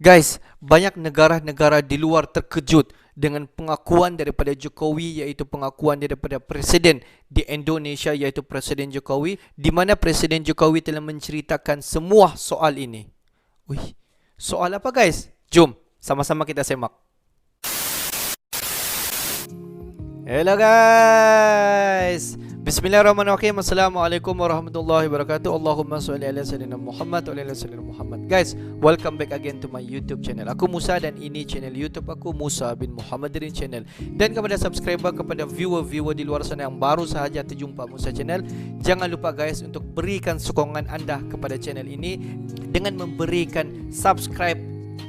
Guys, banyak negara-negara di luar terkejut dengan pengakuan daripada Jokowi, iaitu pengakuan daripada Presiden di Indonesia, iaitu Presiden Jokowi, di mana Presiden Jokowi telah menceritakan semua soal ini. Wih, soal apa guys? Jom, sama-sama kita semak. Hello guys, Bismillahirrahmanirrahim. Assalamualaikum warahmatullahi wabarakatuh. Allahumma salli ala sayyidina Muhammad wa ala sayyidina Muhammad. Guys, welcome back again to my YouTube channel. Aku Musa dan ini channel YouTube aku, Musa bin Muhammadirin Channel. Dan kepada subscriber, kepada viewer-viewer di luar sana yang baru sahaja terjumpa Musa Channel, jangan lupa guys untuk berikan sokongan anda kepada channel ini dengan memberikan subscribe,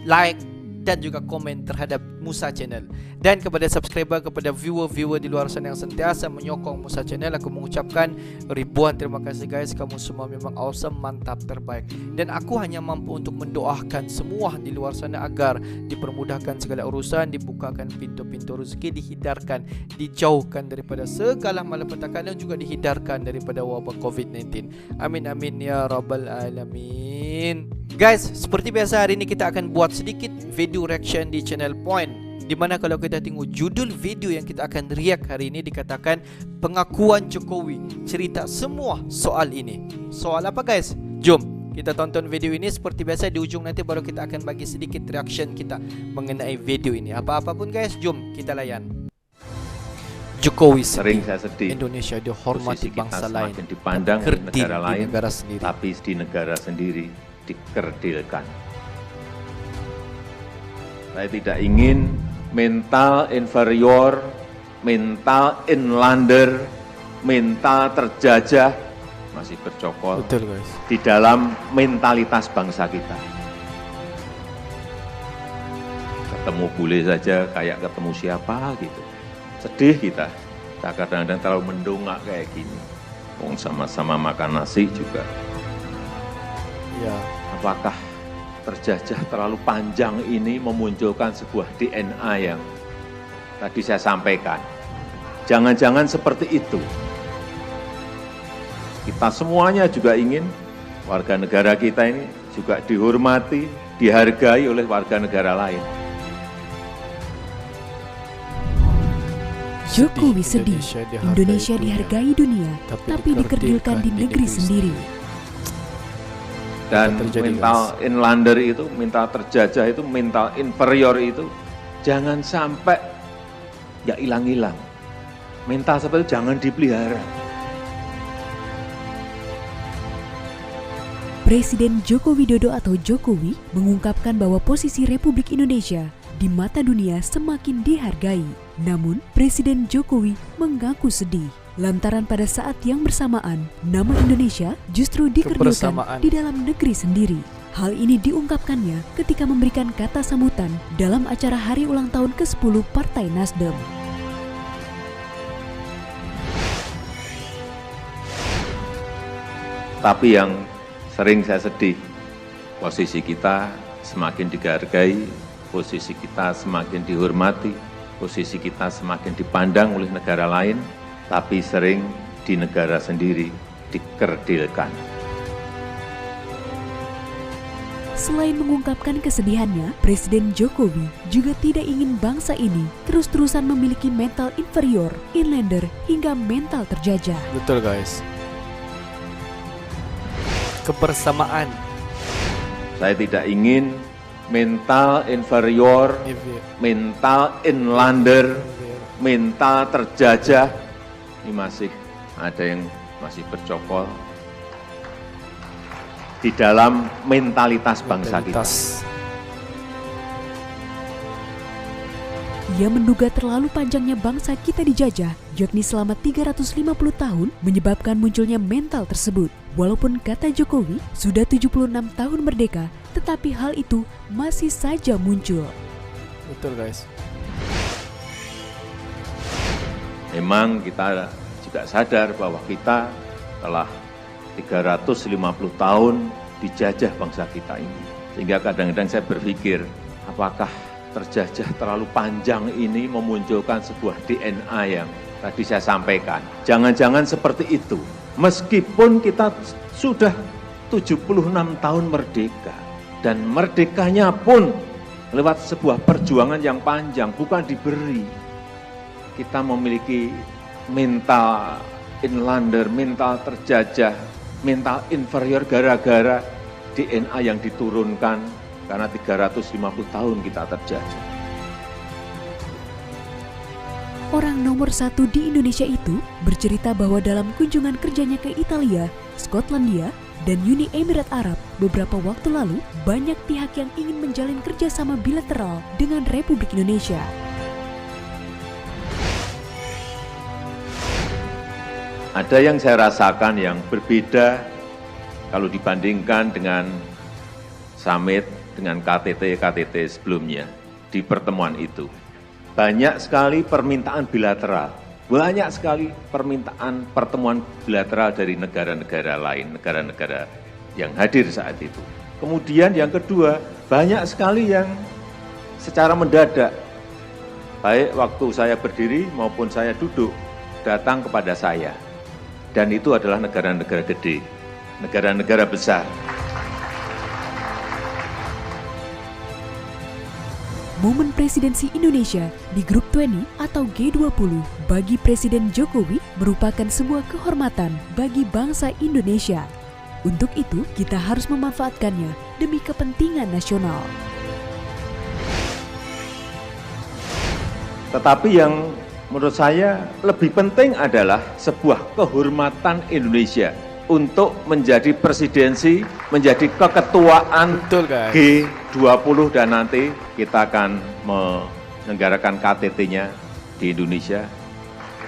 like dan juga komen terhadap Musa Channel. Dan kepada subscriber, kepada viewer-viewer di luar sana yang sentiasa menyokong Musa Channel, aku mengucapkan ribuan terima kasih guys. Kamu semua memang awesome, mantap, terbaik. Dan aku hanya mampu untuk mendoakan semua di luar sana agar dipermudahkan segala urusan, dibukakan pintu-pintu rezeki, dihindarkan, dijauhkan daripada segala malapetaka dan juga dihindarkan daripada wabak COVID-19. Amin amin ya rabbal alamin. Guys, seperti biasa hari ini kita akan buat sedikit video reaction di channel Point, di mana kalau kita tengok judul video yang kita akan react hari ini dikatakan pengakuan Jokowi, cerita semua soal ini. Soal apa guys? Jom kita tonton video ini. Seperti biasa di ujung nanti baru kita akan bagi sedikit reaction kita mengenai video ini. Apa-apapun guys, jom kita layan. Jokowi sering saya sedih. Indonesia dihormati bangsa lain, dipandang di negara lain, negara sendiri. Tapi di negara sendiri dikerdilkan. Saya tidak ingin mental inferior, mental inlander, mental terjajah masih bercokol. Betul, guys, di dalam mentalitas bangsa kita. Ketemu bule saja kayak ketemu siapa gitu. Sedih kita kadang-kadang terlalu mendongak kayak gini. Wong sama-sama makan nasi juga. Ya. Apakah terjajah terlalu panjang ini memunculkan sebuah DNA yang tadi saya sampaikan? Jangan-jangan seperti itu. Kita semuanya juga ingin warga negara kita ini juga dihormati, dihargai oleh warga negara lain. Jokowi sedih, Indonesia dihargai dunia, tapi dikerdilkan di negeri sendiri. Dan mental inlander itu, mental terjajah itu, mental inferior itu jangan sampai ya hilang-hilang. Mental seperti itu jangan dipelihara. Presiden Joko Widodo atau Jokowi mengungkapkan bahwa posisi Republik Indonesia di mata dunia semakin dihargai. Namun, Presiden Jokowi mengaku sedih lantaran pada saat yang bersamaan, nama Indonesia justru dikerdilkan di dalam negeri sendiri. Hal ini diungkapkannya ketika memberikan kata sambutan dalam acara hari ulang tahun ke-10 Partai Nasdem. Tapi yang sering saya sedih, posisi kita semakin dihargai, posisi kita semakin dihormati, posisi kita semakin dipandang oleh negara lain, tapi sering di negara sendiri dikerdilkan. Selain mengungkapkan kesedihannya, Presiden Jokowi juga tidak ingin bangsa ini terus-terusan memiliki mental inferior, inlander, hingga mental terjajah. Betul guys. Kebersamaan. Saya tidak ingin mental inferior, mental inlander, mental terjajah. Ini masih ada yang masih bercokol di dalam mentalitas bangsa kita. Ia menduga terlalu panjangnya bangsa kita dijajah, yakni selama 350 tahun, menyebabkan munculnya mental tersebut. Walaupun kata Jokowi sudah 76 tahun merdeka, tetapi hal itu masih saja muncul. Betul guys. Memang kita juga sadar bahwa kita telah 350 tahun dijajah bangsa kita ini. Sehingga kadang-kadang saya berpikir, apakah terjajah terlalu panjang ini memunculkan sebuah DNA yang tadi saya sampaikan? Jangan-jangan seperti itu. Meskipun kita sudah 76 tahun merdeka, Dan merdekanya pun lewat sebuah perjuangan yang panjang, bukan diberi. Kita memiliki mental inlander, mental terjajah, mental inferior gara-gara DNA yang diturunkan karena 350 tahun kita terjajah. Orang nomor satu di Indonesia itu bercerita bahwa dalam kunjungan kerjanya ke Italia, Skotlandia, dan Uni Emirat Arab beberapa waktu lalu, banyak pihak yang ingin menjalin kerjasama bilateral dengan Republik Indonesia. Ada yang saya rasakan yang berbeda kalau dibandingkan dengan summit, dengan KTT sebelumnya di pertemuan itu. Banyak sekali permintaan bilateral, banyak sekali permintaan pertemuan bilateral dari negara-negara lain, negara-negara yang hadir saat itu. Kemudian yang kedua, banyak sekali yang secara mendadak, baik waktu saya berdiri maupun saya duduk, datang kepada saya. Dan itu adalah negara-negara gede, negara-negara besar. Momen presidensi Indonesia di Grup 20 atau G20 bagi Presiden Jokowi merupakan sebuah kehormatan bagi bangsa Indonesia. Untuk itu, kita harus memanfaatkannya demi kepentingan nasional. Tetapi yang menurut saya lebih penting adalah sebuah kehormatan Indonesia untuk menjadi presidensi, menjadi keketuaan Betul, guys. G20 dan nanti kita akan menyelenggarakan KTT-nya di Indonesia.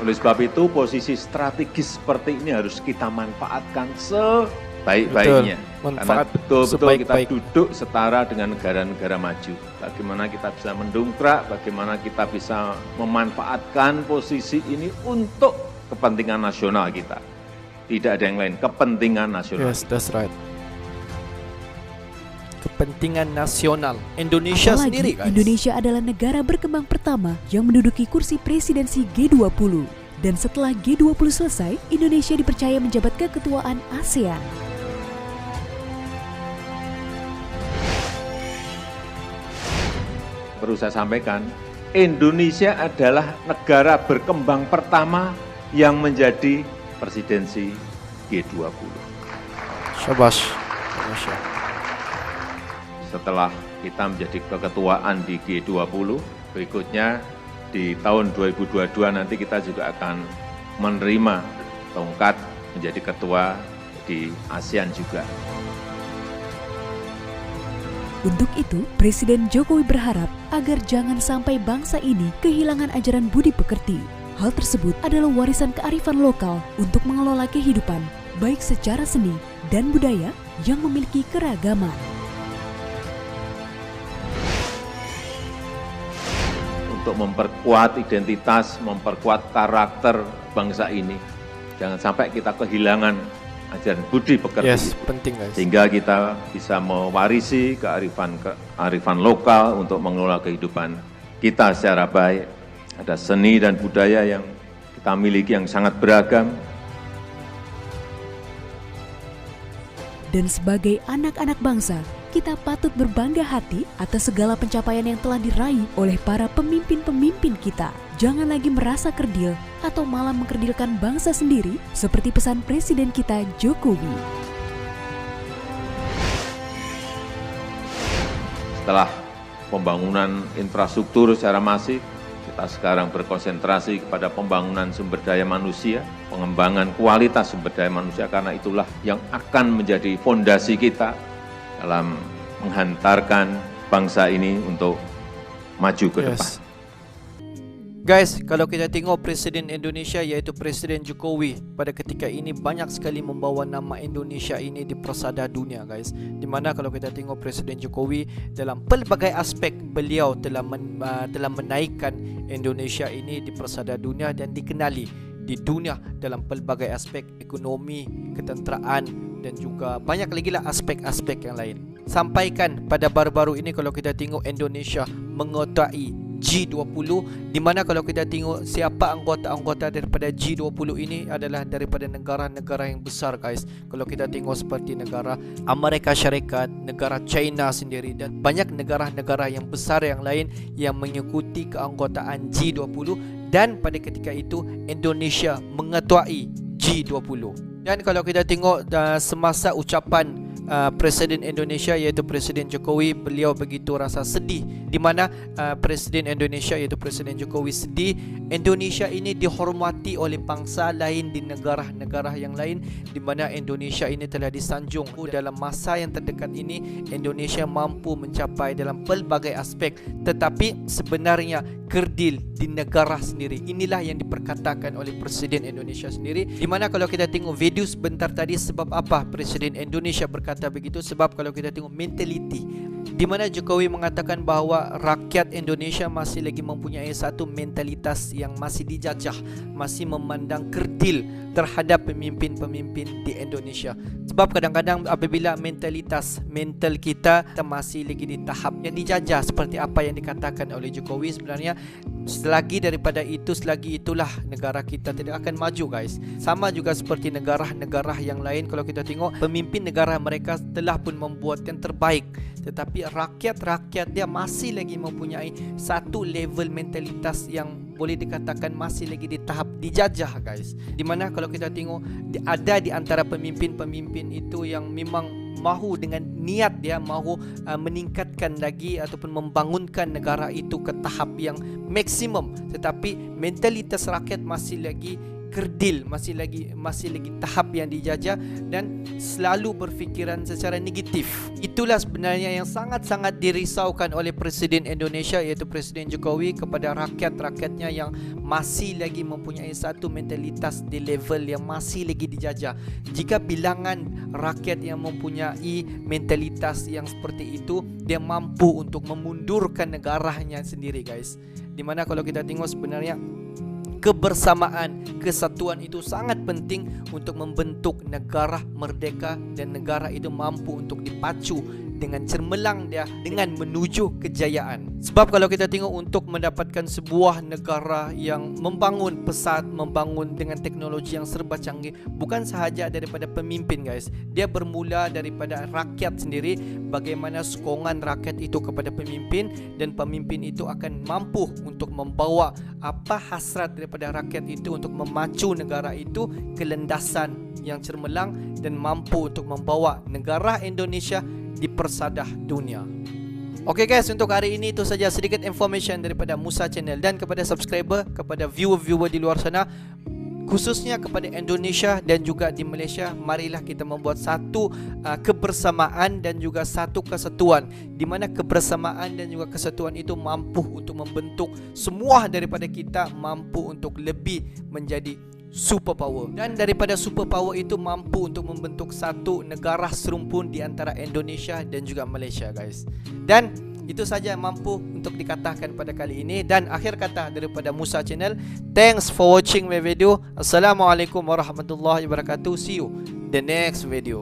Oleh sebab itu posisi strategis seperti ini harus kita manfaatkan sebaik-baiknya. Karena betul-betul kita duduk setara dengan negara-negara maju. Bagaimana kita bisa mendongkrak, bagaimana kita bisa memanfaatkan posisi ini untuk kepentingan nasional kita. Tidak ada yang lain, kepentingan nasional. Yes, that's right. Kepentingan nasional Indonesia Apalagi, sendiri, guys. Indonesia adalah negara berkembang pertama yang menduduki kursi presidensi G20. Dan setelah G20 selesai, Indonesia dipercaya menjabat keketuaan ASEAN. Perlu saya sampaikan, Indonesia adalah negara berkembang pertama yang menjadi presidensi G20. Syabas. Indonesia. Setelah kita menjadi keketuaan di G20, berikutnya di tahun 2022 nanti kita juga akan menerima tongkat menjadi ketua di ASEAN juga. Untuk itu, Presiden Jokowi berharap agar jangan sampai bangsa ini kehilangan ajaran budi pekerti. Hal tersebut adalah warisan kearifan lokal untuk mengelola kehidupan, baik secara seni dan budaya yang memiliki keragaman. Untuk memperkuat identitas, memperkuat karakter bangsa ini. Jangan sampai kita kehilangan ajaran budi pekerti. Yes, penting, guys. Sehingga kita bisa mewarisi kearifan lokal untuk mengelola kehidupan kita secara baik. Ada seni dan budaya yang kita miliki yang sangat beragam. Dan sebagai anak-anak bangsa, kita patut berbangga hati atas segala pencapaian yang telah diraih oleh para pemimpin-pemimpin kita. Jangan lagi merasa kerdil atau malah mengkerdilkan bangsa sendiri seperti pesan Presiden kita Jokowi. Setelah pembangunan infrastruktur secara masif, kita sekarang berkonsentrasi kepada pembangunan sumber daya manusia, pengembangan kualitas sumber daya manusia, karena itulah yang akan menjadi fondasi kita dalam menghantarkan bangsa ini untuk maju ke depan. Guys, kalau kita tengok Presiden Indonesia yaitu Presiden Jokowi pada ketika ini banyak sekali membawa nama Indonesia ini di persada dunia, guys. Dimana kalau kita tengok Presiden Jokowi dalam pelbagai aspek beliau telah menaikkan Indonesia ini di persada dunia dan dikenali di dunia dalam pelbagai aspek ekonomi, ketenteraan dan juga banyak lagi lah aspek-aspek yang lain. Sampaikan pada baru-baru ini kalau kita tengok Indonesia mengotai G20, di mana kalau kita tengok siapa anggota-anggota daripada G20 ini adalah daripada negara-negara yang besar guys. Kalau kita tengok seperti negara Amerika Syarikat, negara China sendiri dan banyak negara-negara yang besar yang lain yang mengikuti keanggotaan G20, dan pada ketika itu Indonesia mengetuai G20. Dan kalau kita tengok semasa ucapan Presiden Indonesia iaitu Presiden Jokowi, beliau begitu rasa sedih, di mana Presiden Indonesia iaitu Presiden Jokowi sedih Indonesia ini dihormati oleh bangsa lain di negara-negara yang lain, di mana Indonesia ini telah disanjung dalam masa yang terdekat ini. Indonesia mampu mencapai dalam pelbagai aspek, tetapi sebenarnya kerdil di negara sendiri. Inilah yang diperkatakan oleh Presiden Indonesia sendiri, di mana kalau kita tengok video sebentar tadi, sebab apa Presiden Indonesia berkata begitu? Sebab kalau kita tengok mentaliti, di mana Jokowi mengatakan bahawa rakyat Indonesia masih lagi mempunyai satu mentalitas yang masih dijajah, masih memandang kerdil terhadap pemimpin-pemimpin di Indonesia. Sebab kadang-kadang apabila mental kita masih lagi di tahap yang dijajah seperti apa yang dikatakan oleh Jokowi, sebenarnya selagi itulah negara kita tidak akan maju guys. Sama juga seperti negara-negara yang lain, kalau kita tengok pemimpin negara mereka telah pun membuat yang terbaik, tetapi rakyat dia masih lagi mempunyai satu level mentalitas yang boleh dikatakan masih lagi di tahap dijajah guys. Dimana kalau kita tengok ada di antara pemimpin-pemimpin itu yang memang mahu dengan niat dia mahu meningkatkan lagi ataupun membangunkan negara itu ke tahap yang maksimum, tetapi mentalitas rakyat masih lagi kerdil, masih lagi tahap yang dijajah dan selalu berfikiran secara negatif. Itulah sebenarnya yang sangat-sangat dirisaukan oleh Presiden Indonesia iaitu Presiden Jokowi kepada rakyat-rakyatnya yang masih lagi mempunyai satu mentalitas di level yang masih lagi dijajah. Jika bilangan rakyat yang mempunyai mentalitas yang seperti itu, dia mampu untuk memundurkan negaranya sendiri guys. Dimana kalau kita tengok sebenarnya kebersamaan, kesatuan itu sangat penting untuk membentuk negara merdeka dan negara itu mampu untuk dipacu dengan cermelang dia dengan menuju kejayaan. Sebab kalau kita tengok untuk mendapatkan sebuah negara yang membangun pesat, membangun dengan teknologi yang serba canggih, bukan sahaja daripada pemimpin guys. Dia bermula daripada rakyat sendiri, bagaimana sokongan rakyat itu kepada pemimpin, dan pemimpin itu akan mampu untuk membawa apa hasrat daripada rakyat itu untuk memacu negara itu ke landasan yang cermelang dan mampu untuk membawa negara Indonesia di persadah dunia. Oke guys, untuk hari ini itu saja sedikit information daripada Musa Channel, dan kepada subscriber, kepada viewer-viewer di luar sana, khususnya kepada Indonesia dan juga di Malaysia, marilah kita membuat satu kebersamaan dan juga satu kesatuan, di mana kebersamaan dan juga kesatuan itu mampu untuk membentuk semua daripada kita mampu untuk lebih menjadi superpower, dan daripada superpower itu mampu untuk membentuk satu negara serumpun di antara Indonesia dan juga Malaysia guys. Dan itu saja yang mampu untuk dikatakan pada kali ini, dan akhir kata daripada Musa Channel. Thanks for watching my video. Assalamualaikum warahmatullahi wabarakatuh. See you the next video.